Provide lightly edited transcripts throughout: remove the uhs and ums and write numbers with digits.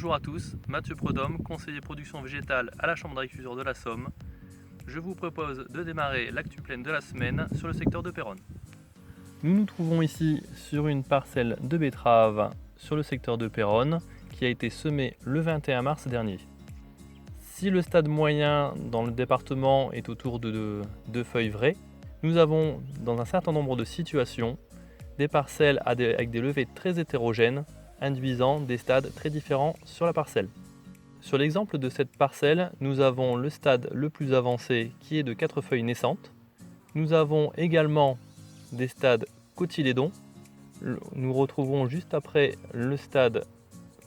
Bonjour à tous, Mathieu Prodhomme, conseiller production végétale à la Chambre d'agriculture de la Somme. Je vous propose de démarrer l'actu pleine de la semaine sur le secteur de Péronne. Nous nous trouvons ici sur une parcelle de betteraves sur le secteur de Péronne qui a été semée le 21 mars dernier. Si le stade moyen dans le département est autour de 2 feuilles vraies, nous avons dans un certain nombre de situations des parcelles avec des levées très hétérogènes induisant des stades très différents sur la parcelle. Sur l'exemple de cette parcelle, nous avons le stade le plus avancé qui est de 4 feuilles naissantes. Nous avons également des stades cotylédons. Nous retrouvons juste après le stade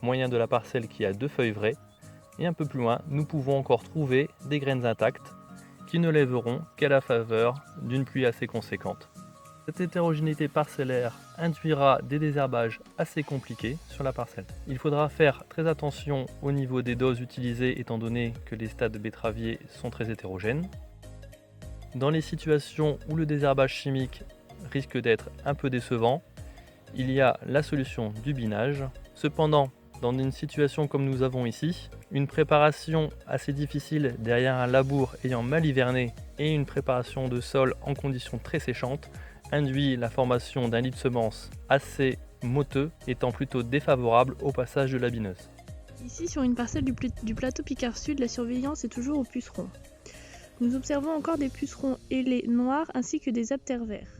moyen de la parcelle qui a 2 feuilles vraies. Et un peu plus loin, nous pouvons encore trouver des graines intactes qui ne lèveront qu'à la faveur d'une pluie assez conséquente. Cette hétérogénéité parcellaire induira des désherbages assez compliqués sur la parcelle. Il faudra faire très attention au niveau des doses utilisées étant donné que les stades betteraviers sont très hétérogènes. Dans les situations où le désherbage chimique risque d'être un peu décevant, il y a la solution du binage. Cependant, dans une situation comme nous avons ici, une préparation assez difficile derrière un labour ayant mal hiverné et une préparation de sol en conditions très séchantes induit la formation d'un lit de semences assez moteux, étant plutôt défavorable au passage de la bineuse. Ici, sur une parcelle du plateau Picard Sud, la surveillance est toujours aux pucerons. Nous observons encore des pucerons ailés noirs ainsi que des aptères verts.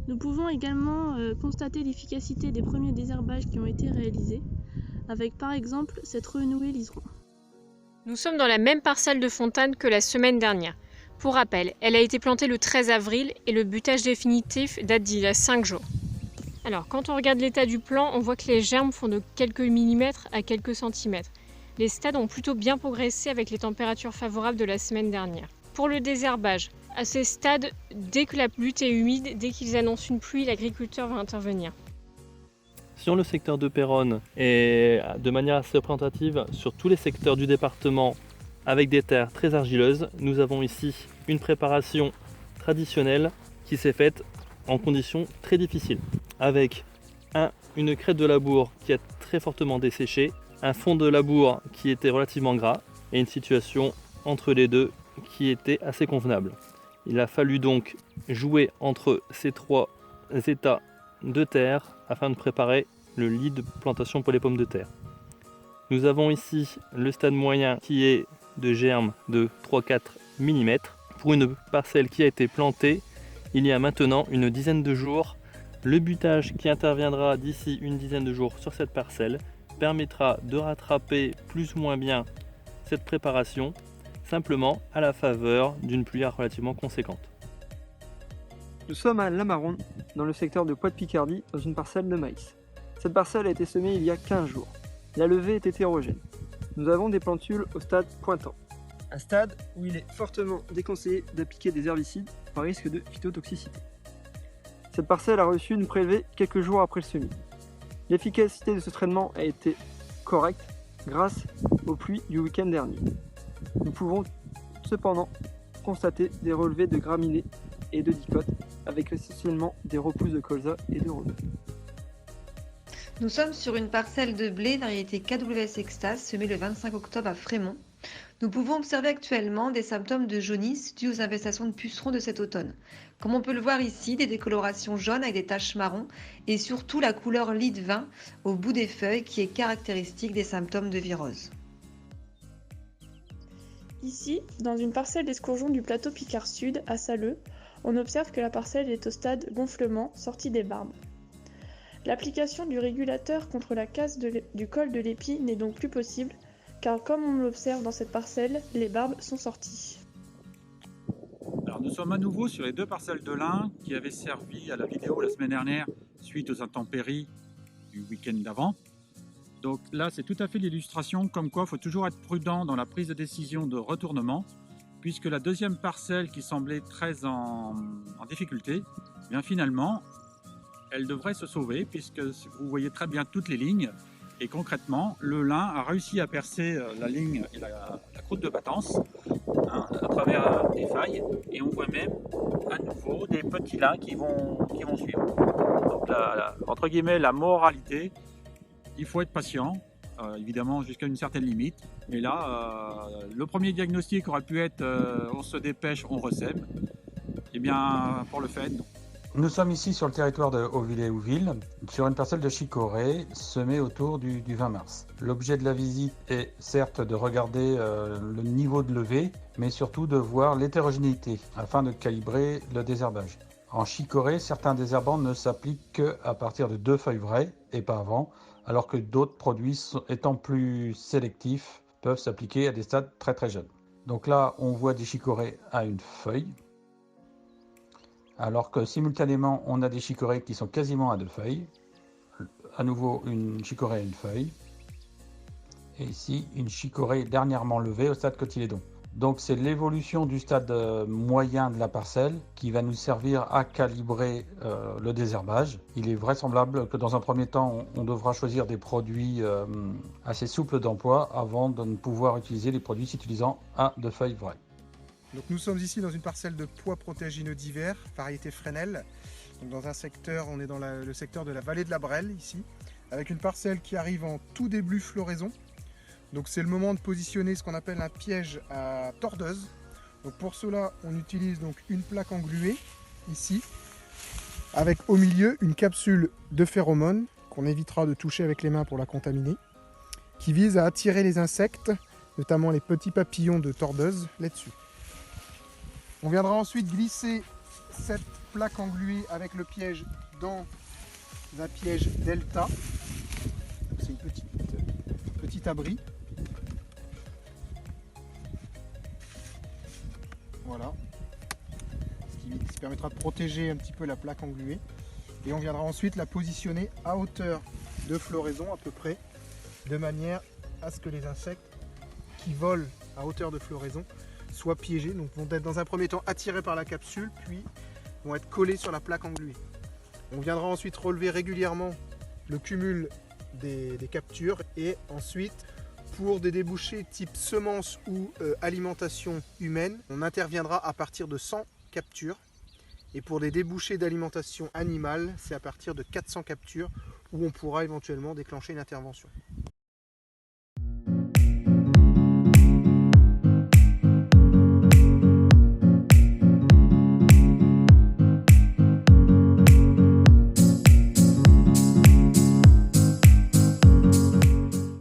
Nous pouvons également constater l'efficacité des premiers désherbages qui ont été réalisés, avec par exemple cette renouée liseron. Nous sommes dans la même parcelle de Fontane que la semaine dernière. Pour rappel, elle a été plantée le 13 avril et le butage définitif date d'il y a 5 jours. Alors, quand on regarde l'état du plant, on voit que les germes font de quelques millimètres à quelques centimètres. Les stades ont plutôt bien progressé avec les températures favorables de la semaine dernière. Pour le désherbage, à ces stades, dès que la lutte est humide, dès qu'ils annoncent une pluie, l'agriculteur va intervenir. Sur le secteur de Péronne et de manière assez représentative sur tous les secteurs du département avec des terres très argileuses, nous avons ici une préparation traditionnelle qui s'est faite en conditions très difficiles, avec une crête de labour qui a très fortement desséché, un fond de labour qui était relativement gras et une situation entre les deux qui était assez convenable. Il a fallu donc jouer entre ces 3 états de terre afin de préparer le lit de plantation pour les pommes de terre. Nous avons ici le stade moyen qui est de germes de 3-4 mm pour une parcelle qui a été plantée il y a maintenant une dizaine de jours. Le butage qui interviendra d'ici une dizaine de jours sur cette parcelle permettra de rattraper plus ou moins bien cette préparation, simplement à la faveur d'une pluie relativement conséquente. Nous sommes à Lamaronde, dans le secteur de Poix-de-Picardie, dans une parcelle de maïs. Cette parcelle a été semée il y a 15 jours. La levée est hétérogène. Nous avons des plantules au stade pointant. Un stade où il est fortement déconseillé d'appliquer des herbicides par risque de phytotoxicité. Cette parcelle a reçu une prélevée quelques jours après le semis. L'efficacité de ce traitement a été correcte grâce aux pluies du week-end dernier. Nous pouvons cependant constater des relevés de graminées et de dicotes avec essentiellement des repousses de colza et de rosée. Nous sommes sur une parcelle de blé variété KWS Extase semée le 25 octobre à Frémont. Nous pouvons observer actuellement des symptômes de jaunisse dus aux infestations de pucerons de cet automne. Comme on peut le voir ici, des décolorations jaunes avec des taches marron et surtout la couleur lit de vin au bout des feuilles qui est caractéristique des symptômes de virose. Ici, dans une parcelle d'escourgeons du plateau Picard Sud, à Salleux, on observe que la parcelle est au stade gonflement, sortie des barbes. L'application du régulateur contre la casse du col de l'épi n'est donc plus possible, car comme on l'observe dans cette parcelle, les barbes sont sorties. Alors nous sommes à nouveau sur les 2 parcelles de lin qui avaient servi à la vidéo la semaine dernière suite aux intempéries du week-end d'avant. Donc là c'est tout à fait l'illustration comme quoi il faut toujours être prudent dans la prise de décision de retournement, puisque la deuxième parcelle qui semblait très en difficulté, eh bien finalement elle devrait se sauver puisque vous voyez très bien toutes les lignes et concrètement le lin a réussi à percer la ligne et la croûte de battance à travers des failles et on voit même à nouveau des petits lins qui vont suivre. Donc entre guillemets la moralité, il faut être patient, évidemment jusqu'à une certaine limite. Et là, le premier diagnostic aurait pu être on se dépêche, on ressème. Eh bien, pour le fait, non. Nous sommes ici sur le territoire de Hauville-et-Houville, sur une parcelle de chicorée semée autour du 20 mars. L'objet de la visite est certes de regarder le niveau de levée, mais surtout de voir l'hétérogénéité afin de calibrer le désherbage. En chicorée, certains désherbants ne s'appliquent qu'à partir de 2 feuilles vraies et pas avant, alors que d'autres produits étant plus sélectifs peuvent s'appliquer à des stades très très jeunes. Donc là, on voit des chicorées à une feuille, alors que simultanément, on a des chicorées qui sont quasiment à 2 feuilles. À nouveau, une chicorée à une feuille. Et ici, une chicorée dernièrement levée au stade cotylédon. Donc c'est l'évolution du stade moyen de la parcelle qui va nous servir à calibrer le désherbage. Il est vraisemblable que dans un premier temps, on devra choisir des produits assez souples d'emploi avant de ne pouvoir utiliser les produits s'utilisant à 2 feuilles vraies. Donc nous sommes ici dans une parcelle de pois protéagineux divers, variété Fresnel. Donc dans un secteur, on est dans le secteur de la vallée de la Brelle ici, avec une parcelle qui arrive en tout début floraison. Donc c'est le moment de positionner ce qu'on appelle un piège à tordeuse. Donc pour cela, on utilise donc une plaque engluée ici, avec au milieu une capsule de phéromone qu'on évitera de toucher avec les mains pour la contaminer, qui vise à attirer les insectes, notamment les petits papillons de tordeuse là-dessus. On viendra ensuite glisser cette plaque engluée avec le piège dans un piège delta. C'est un petit abri. Voilà. Ce qui permettra de protéger un petit peu la plaque engluée. Et on viendra ensuite la positionner à hauteur de floraison à peu près, de manière à ce que les insectes qui volent à hauteur de floraison soient piégés, donc vont être dans un premier temps attirés par la capsule, puis vont être collés sur la plaque engluée. On viendra ensuite relever régulièrement le cumul des captures et ensuite pour des débouchés type semences ou alimentation humaine, on interviendra à partir de 100 captures et pour des débouchés d'alimentation animale, c'est à partir de 400 captures où on pourra éventuellement déclencher une intervention.